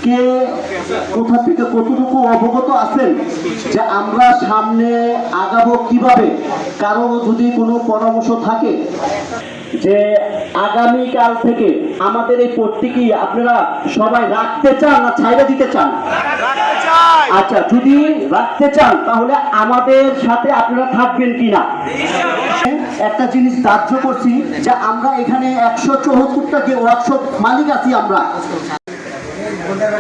কে কোথা থেকে কতটুকু অবগত আছেন যে আমরা সামনে আগাবো কিভাবে? কারো যদি কোনো পরামর্শ থাকে যে আগামীকাল থেকে আমাদের এই পট্টি কি আপনারা সবাই রাখতে চান না ছাইড়া দিতে চান? আচ্ছা, যদি রাখতে চান তাহলে আমাদের সাথে আপনারা থাকবেন কিনা? একটা জিনিস ধার্য করছি যে আমরা এখানে 174টা যে ওয়ার্কশপ মালিক আছি আমরা।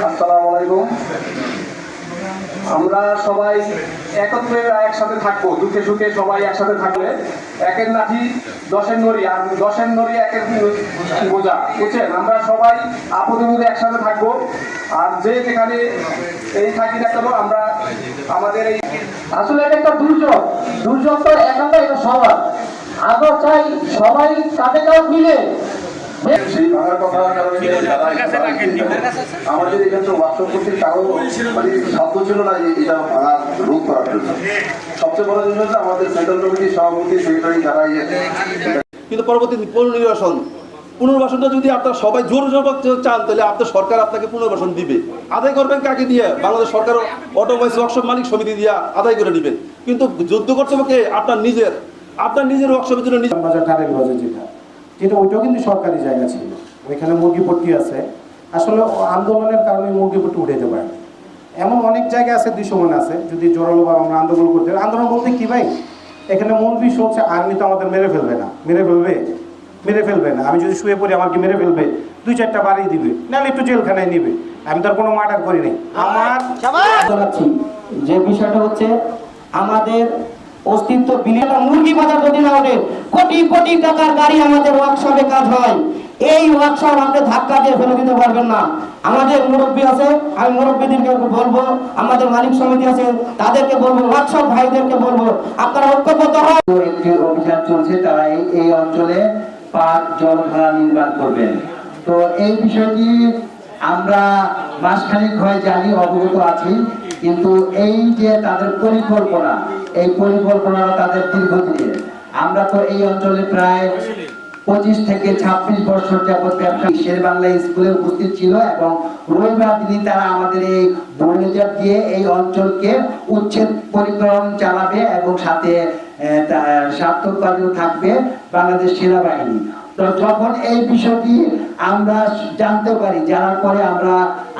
আসসালামু আলাইকুম। আমরা সবাই একত্রে একসাথে থাকবো, দুঃখে সুখে সবাই একসাথে থাকলে একের লাঠি 10-এর নড়ি, আর 10-এর নড়ি একের বোঝা, বুঝছেন? আমরা সবাই আপদের মধ্যে একসাথে থাকবো। আর যে যেখানে এই থাকি না কেন আমরা আমাদের এই আসলে এটা একটা দুর্যোগ তো একান্ত এটা সবার আগে চাই সবাই কাঁধে কাঁধ মিলে সেই ভাঙার কথা আমাদের এখানে ওয়ার্কশপ করতে কারো মানে শব্দ ছিল না যে এটা ভাঙা রোধ করার জন্য। সবচেয়ে বড় জিনিস হচ্ছে আমাদের সেন্ট্রাল কমিটির সভাপতি সেক্রেটারি যারা কিন্তু পরবর্তী পুনর্বাসনটা যদি আপনারা সবাই জোর চান তাহলে আপনার সরকার আপনাকে পুনর্বাসন দিবে। আদায় করবেন কাকে দিয়ে? বাংলাদেশ সরকার অটোমোবাইলস ওয়ার্কশপ মালিক সমিতি দিয়ে আদায় করে নেবেন। কিন্তু যুদ্ধ করছে কে? আপনার নিজের ওয়ার্কশপের জন্য যেটা ওইটাও কিন্তু সরকারি জায়গা ছিল, ওইখানে মুরগিপট্টি আছে। আসলে আন্দোলনের কারণে মুরগিপট্টি উঠে যেতে পারে। এমন অনেক জায়গা আছে, দৃশ্যমান আছে। যদি জোরালোভাবে আমরা আন্দোলন করতে, আন্দোলন বলতে কি ভাই, এখানে মূল বিষয় হচ্ছে আর্মি তো আমাদের মেরে ফেলবে না। আমি যদি শুয়ে পড়ি আমাকে মেরে ফেলবে, 2-4টা বাড়ি দিবে, নাহলে একটু জেলখানায় নিবে। আমি তার কোনো মার্ডার করি নাই। আমার জানাচ্ছি যে বিষয়টা হচ্ছে আমাদের অস্তিত্ব বিলীন। মুরগি বাজার যদি না ওঠে, কোটি কোটি টাকার গাড়ি আমাদের ওয়ার্কশপে কাজ হয়। এই ওয়ার্কশপ আপনি ধাক্কা দিয়ে ফেলে দিতে পারবেন না। আমাদের মুরব্বী আছে, আমি মুরব্বীদেরকে বলবো, আমাদের মালিক সমিতি আছে তাদেরকে বলবো, ওয়ার্কশপ ভাইদেরকে বলবো, আপনারা ঐক্যবদ্ধ হন। একটি অভিযান চলছে, তারা এই অঞ্চলে পাক জলধারা নির্মাণ করবেন। তো এই বিষয়টি আমরা মাসখানেক হয় জানি, অবগত আছি, কিন্তু এই যে তাদের পরিকল্পনা, এই পরিকল্পনাটা তাদের দীর্ঘদিনের। আমরা তো এই অঞ্চলে প্রায় 25 থেকে 26 বছর যাবত ব্যবসা শের বাংলা স্কুলে উপস্থিত ছিল এবং রবিবার দিনই তারা আমাদের এই বুলডোজার দিয়ে এই অঞ্চলকে উচ্ছেদ পরিক্রম চালাবে এবং সাথে সার্থক কাজও থাকবে বাংলাদেশ সেনাবাহিনী। তো যখন এই বিষয়টি আমরা জানতে পারি, জানার পরে আমরা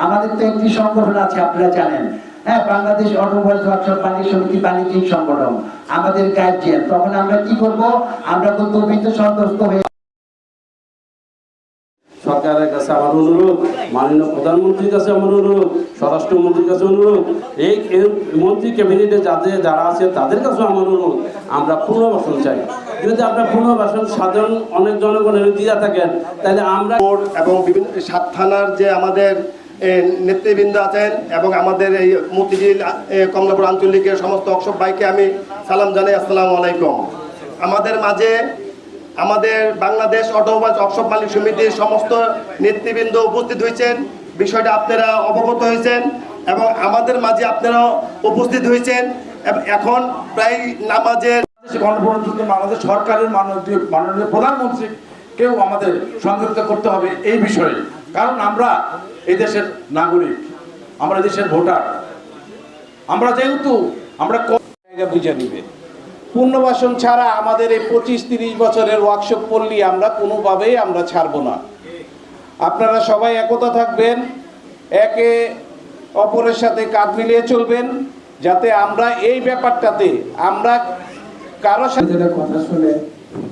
আমাদের তো একটি সংগঠন আছে আপনারা জানেন, হ্যাঁ, বাংলাদেশ অটোমোবাইলস ওয়ার্কশপ মালিক সমিতি বাণিজ্যিক সংগঠন, আমাদের গার্জিয়ান। তখন আমরা কি করব? আমরা তো গর্বিত সন্তুষ্ট হয়ে সরকারের কাছে আমার অনুরোধ, মাননীয় প্রধানমন্ত্রীর কাছে আমার অনুরোধ, স্বরাষ্ট্রমন্ত্রীর কাছে অনুরোধ, এই মন্ত্রী ক্যাবিনেটে যারা আছে তাদের কাছেও আমার অনুরোধ, আমরা পুনর্বাসন চাই। যদি আপনার পুনর্বাসন সাধারণ অনেক জনগণের দিয়ে থাকেন তাহলে আমরা এবং বিভিন্ন 7 থানার যে আমাদের নেতৃবৃন্দ আছেন এবং আমাদের এই মতিঝিল কমলাপুর আঞ্চলিকের সমস্ত ওয়ার্কশপ ভাইকে আমি সালাম জানাই। আসসালামু আলাইকুম। আমাদের মাঝে আমাদের বাংলাদেশ অটোমোবাইলস ওয়ার্কশপ মালিক সমিতির সমস্ত নেতৃবৃন্দ উপস্থিত হয়েছেন। বিষয়টা আপনারা অবগত হয়েছেন এবং আমাদের মাঝে আপনারাও উপস্থিত হয়েছেন। এখন প্রায় নামাজের গণপ্রজাতন্ত্রী বাংলাদেশ সরকারের মাননীয় প্রধানমন্ত্রীকেও আমাদের সংযুক্ত করতে হবে এই বিষয়ে। কারণ আমরা এই দেশের নাগরিক, আমরা দেশের ভোটার। আমরা যেহেতু আমরা বুঝে নিবে, পুনর্বাসন ছাড়া আমাদের এই 25-30 বছরের ওয়ার্কশপ পল্লী আমরা কোনোভাবেই আমরা ছাড়বো না। আপনারা সবাই একতা থাকবেন, একে অপরের সাথে কাঁধ মিলিয়ে চলবেন, যাতে আমরা এই ব্যাপারটাতে আমরা কারো সাথে কথা শুনে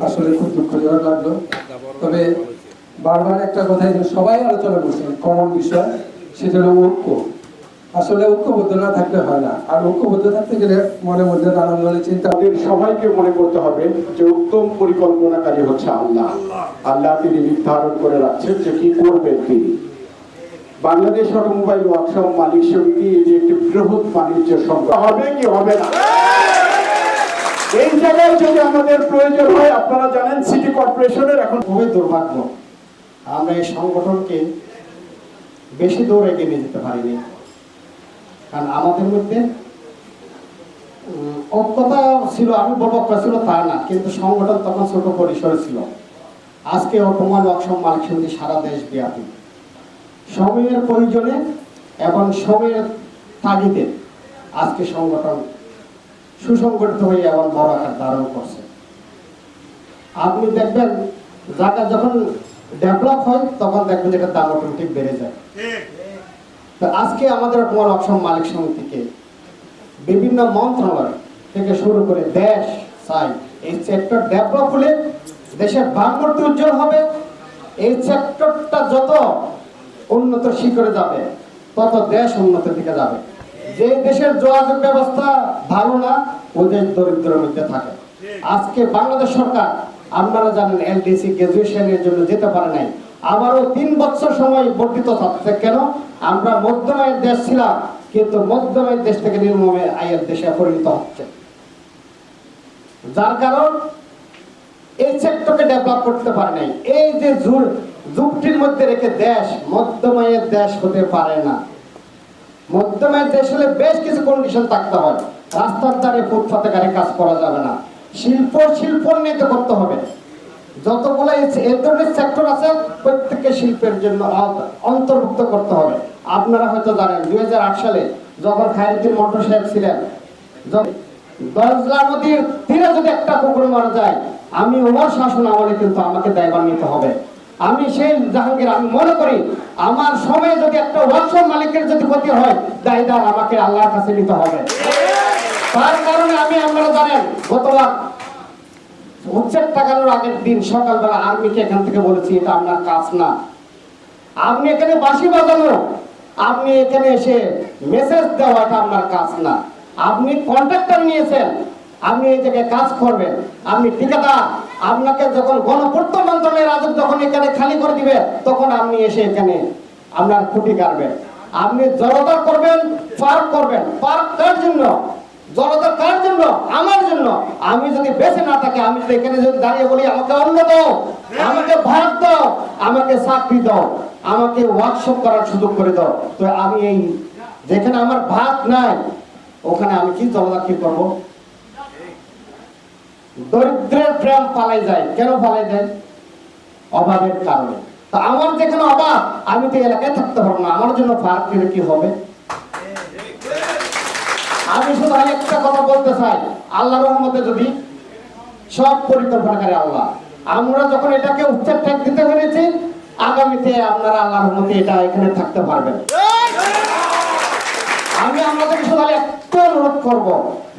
আসলে খুব দুঃখজনক লাগলো। তবে বারবার একটা কথাই সবাই আলোচনা করছেন, কমন বিষয়, সেটা হলো ঐক্য। আসলে ঐক্যবদ্ধ না থাকতে হয় না, আর ঐক্যবদ্ধ থাকতে গেলে মনের মধ্যে নানান ধরনের চিন্তা। সবাইকে মনে করতে হবে যে উত্তম পরিকল্পনাকারী হচ্ছে আল্লাহ। আল্লাহ তিনি নির্ধারণ করে রাখছেন যে কি করবেন তিনি। বাংলাদেশ অটোমোবাইল ওয়ার্কশপ মালিক সমিতি এটি একটি বৃহৎ বাণিজ্য সংস্থা হবে কি হবে না, এই জায়গায় যদি আমাদের প্রয়োজন হয়, আপনারা জানেন সিটি কর্পোরেশনের এখন খুবই দুর্ভাগ্য আমরা এই সংগঠনকে বেশি দূর এগিয়ে নিয়ে যেতে পারিনি। কারণ আমাদের মধ্যে ঐক্যতা ছিল, আমি বলবো ছিল তা না, কিন্তু সংগঠন তখন ছোট পরিসরে ছিল। আজকে অটোমোবাইল ওয়ার্কশপ মালিক সমিতি সারা দেশ ব্যাপী সময়ের প্রয়োজনে এবং সময়ের তাগিদে আজকে সংগঠন সুসংগঠিত হয়ে এবং বড় আকার ধারণ করছে। আপনি দেখবেন জায়গা যখন ডেভেলপ হয় তখন দেখবেন যেটা দাম অটোমেটিক বেড়ে যায়। তো আজকে আমাদের কুমার অক্ষম মালিক সমিতিকে বিভিন্ন মন্ত্রণালয় থেকে শুরু করে দেশ চাই এই সেক্টর ডেভেলপ হলে দেশের ভাবমূর্তি উজ্জ্বল হবে। এই সেক্টরটা যত উন্নত শিখরে যাবে তত দেশ উন্নতির দিকে যাবে। যে দেশের যোগাযোগ ব্যবস্থা ভালো না ও দেশ দরিদ্রের মধ্যে থাকে। আজকে বাংলাদেশ সরকার আপনারা জানেন এলডিসি গ্রাজুয়েশনের জন্য যেতে পারে নাই, আবারও 3 বছর সময় বর্ধিত থাকছে। কেন? আমরা মধ্যম আয়ের দেশ ছিলাম, কিন্তু মধ্যম আয়ের দেশ থেকে নিম্ন আয়ের দেশে পরিণত হচ্ছে, যার কারণ এই সেক্টরকে ডেভেলপ করতে পারে নাই। এই যে যুক্তির মধ্যে রেখে দেশ মধ্যম আয়ের দেশ হতে পারে না। মধ্যম আয়ের দেশ হলে বেশ কিছু কন্ডিশন থাকতে হয়। রাস্তার ধারে ফুটপাতে গাড়ি কাজ করা যাবে না, শিল্পোন্নীত করতে হবে। যতগুলো এই ধরনের সেক্টর আছে প্রত্যেককে শিল্পের জন্য অন্তর্ভুক্ত করতে হবে। আপনারা হয়তো জানেন 2008 সালে যখন খায়রুদ্দিন মন্টু সাহেব ছিলেন, দজলা নদীর তীরে যদি একটা কুকুর মারা যায়, আমি ওমর শাসন আমলে কিন্তু আমাকে দায়ভার নিতে হবে। আমি সেই জাহাঙ্গীর, আমি মনে করি আমার সময়ে যদি একটা ওয়ার্কশপ মালিকের যদি ক্ষতি হয়, দায়দার আমাকে আল্লাহর কাছে নিতে হবে। তার কারণে আমি, আপনারা জানেন, গতবার উচ্ছেদ টাকানোর আগের দিন সকালবেলা আর্মিকে এখান থেকে বলেছি এটা আপনার কাজ না। আপনি এখানে বাঁশি বাজানো, আপনি এখানে এসে মেসেজ দেওয়া, এটা আপনার কাজ না। আপনি কন্ট্রাক্টর নিয়েছেন, আপনি এই জায়গায় কাজ করবেন, আপনি ঠিকাদার। আপনাকে যখন গণপূর্ত মন্ত্রণালয়ের রাজক যখন এখানে খালি করে দিবে, তখন আপনি এসে এখানে আপনার খুঁটি কাটবেন। আপনি জলদার করবেন, পার্ক করবেন। পার্ক কার জন্য? জনতা কার জন্য? আমার জন্য। আমি যদি বেঁচে না থাকি, আমি যদি এখানে যদি দাঁড়িয়ে বলি আমাকে অন্ন দাও, আমাকে ভাত দাও, আমাকে চাকরি দাও, আমাকে ওয়ার্কশপ করার সুযোগ করে দাও, তো আমি এই যেখানে আমার ভাত নাই ওখানে আমি কি জনতা কি করবো? দরিদ্রের প্রেম পালাই যায়। কেন পালাই যায়? অভাবের কারণে। তা আমার যেখানে অভাব, আমি তো এলাকায় থাকতে পারবো না, আমার জন্য পার্ক দিলে কি হবে? আমি শুধু একটা কথা বলতে চাই, আল্লাহর রহমতে যদি সব পরিকল্পনাকারী আল্লাহ, আমরা যখন এটাকে উচ্ছেদ ট্যাগ দিতে পেরেছি, আগামীতে আপনারা আল্লাহর রহমতে এটা এখানে থাকতে পারবেন। আমি আপনাদেরকে শুধু একটা অনুরোধ করব,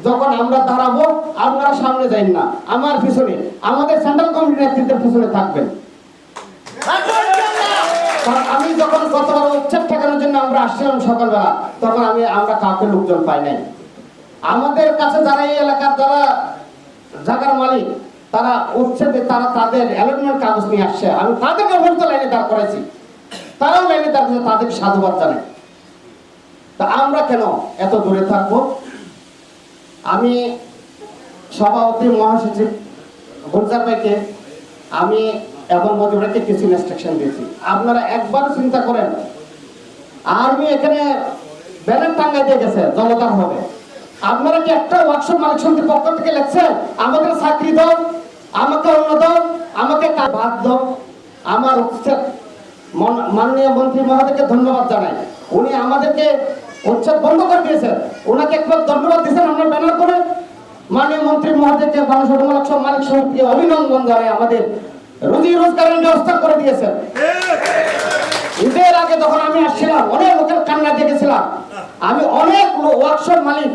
যখন আমরা দাঁড়াবো আপনারা সামনে যাই না, আমার পিছনে, আমাদের সেন্ট্রাল কমিটির নেতৃত্বের পিছনে থাকবেন। আমি যখন গতবার উচ্ছেদ ঠেকানোর জন্য আমরা আসছিলাম সকালবেলা, তখন আমরা কাউকে লোকজন পাই নাই। আমাদের কাছে যারা এই এলাকার যারা জায়গার মালিক, তারা উচ্ছেদে তারা তাদের অ্যালটমেন্ট কাগজ নিয়ে আসছে, আমি তাদেরকে বলতে লাইনে দাঁড় করেছি, তারাও লাইনে দাঁড় করেছে, তাদেরকে সাধুবাদ জানাই। তা আমরা কেন এত দূরে থাকবো? আমি সভাপতি মহাসচিব গুলজার ভাইকে আমি এবং মজুরাকে কিছু ইনস্ট্রাকশন দিয়েছি। আপনারা একবার চিন্তা করেন, আর্মি এখানে ব্যানার টাঙ্গাই দিয়ে গেছে জনতার হবে, আপনারা কি একটা ওয়ার্কশপ মালিক সমিতির পক্ষ থেকে লেখছেন আমাদের চাকরি দাও, আমাকে অন্য দাও, আমাকে ভাত দাও? আমার উচ্ছেদ মাননীয় মন্ত্রী মহোদয়কে ধন্যবাদ জানাই, উনি আমাদেরকে উচ্ছেদ বন্ধ করে দিয়েছেন, ওনাকে একবার ধন্যবাদ দিয়েছেন আমরা ব্যানার করে। মাননীয় মন্ত্রী মহোদয়কে বাংলাদেশ ওয়ার্কশপ মালিক সমিতিকে অভিনন্দন জানাই, আমাদের রুজি রোজগারের ব্যবস্থা করে দিয়েছেন। ঈদের আগে যখন আমি আসছিলাম, অনেক লোকের কান্না দেখেছিলাম। আমি অনেক ওয়ার্কশপ মালিক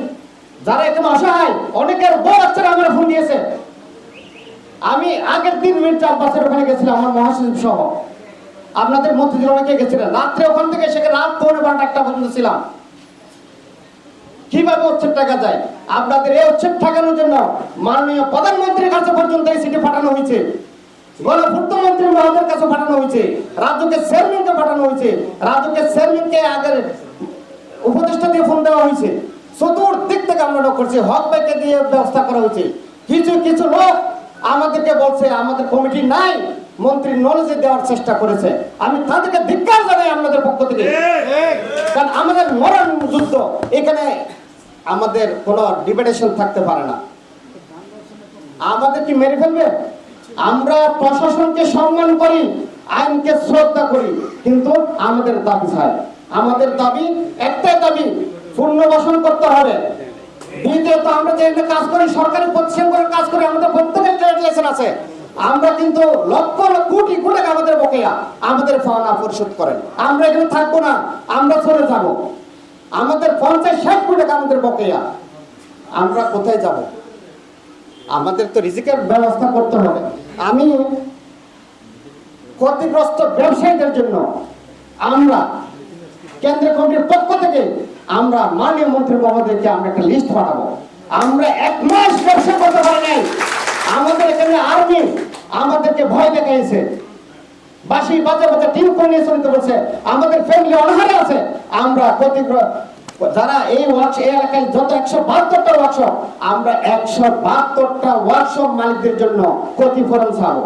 যারা এখানে অসহায়, অনেকের বউ বাচ্চারা আমার ফোন দিয়েছে। আমি আগের দিন মির্জা আব্বাসের ওখানে গেছিলাম, আমার মহাসচিব সহ, আপনাদের মন্ত্রীদের অনেকে গেছিলেন। রাত্রে ওখান থেকে সেখানে রাত 12:30 পর্যন্ত ছিলাম। কিভাবে উচ্ছেদ টাকা যায়? আপনাদের এই উচ্ছেদ ঠেকানোর জন্য মাননীয় প্রধানমন্ত্রীর কাছে পর্যন্ত এই চিঠি পাঠানো হয়েছে, গণপূর্ত মন্ত্রী মহোদয়ের কাছে পাঠানো হয়েছে, রাজ্যের চেয়ারম্যানকে পাঠানো হয়েছে, রাজ্যের চেয়ারম্যানকে আগের উপদেষ্টা দিয়ে ফোন দেওয়া হয়েছে। চতুর্দিক থেকে আমরা লোক করছি, হক ভাইকে দিয়ে ব্যবস্থা করা হয়েছে। কিছু কিছু লোক আমাদেরকে বলছে আমাদের কমিটি নাই, মন্ত্রী নলেজে দেওয়ার চেষ্টা করেছে। আমি তাদেরকে ধিক্কার জানাই আপনাদের পক্ষ থেকে, কারণ আমাদের মরণ যুদ্ধ, এখানে আমাদের কোনো ডিবেটেশন থাকতে পারে না। আমাদের কি মেরে ফেলবে? আমরা প্রশাসনকে সম্মান করি, আইনকে শ্রদ্ধা করি, কিন্তু আমাদের দাবি চাই, আমাদের দাবি একটাই দাবি, পুনর্বাসন করতে হবে। দ্বিতীয়ত আমরা যে কাজ করি, সরকারি প্রতিষ্ঠান করে কাজ করি, আমাদের প্রত্যেকের ট্রেড লাইসেন্স আছে, আমরা কিন্তু লক্ষ লক্ষ কোটি কোটি টাকা আমাদের বকেয়া, আমাদের পাওনা পরিশোধ করেন। আমরা এখানে থাকবো না, আমরা চলে যাব। আমাদের 50-60 কোটি টাকা আমাদের বকেয়া, আমরা কোথায় যাব? আমাদের তো রিজিকের ব্যবস্থা করতে হবে। আমি ক্ষতিগ্রস্ত ব্যবসায়ীদের জন্য আমরা কেন্দ্রীয় কমিটির পক্ষ থেকে আমরা মাননীয় মন্ত্রী মহোদয়কে আমরা একটা লিস্ট পাঠাবো। আমরা 1 মাস ব্যবসা করতে পারি নাই, আমাদের এখানে আর্মি আমাদেরকে ভয় দেখাইছে, বাসি বাজে বাজে টিম করে নিয়ে চলতে বলছে, আমাদের ফ্যামিলি অনাহারে আছে। আমরা ক্ষতিগ্রস্ত যারা এই এলাকায় যত 172টা ওয়ার্কশপ, আমরা 172টা ওয়ার্কশপ মালিকদের জন্য ক্ষতিপূরণ চাবো।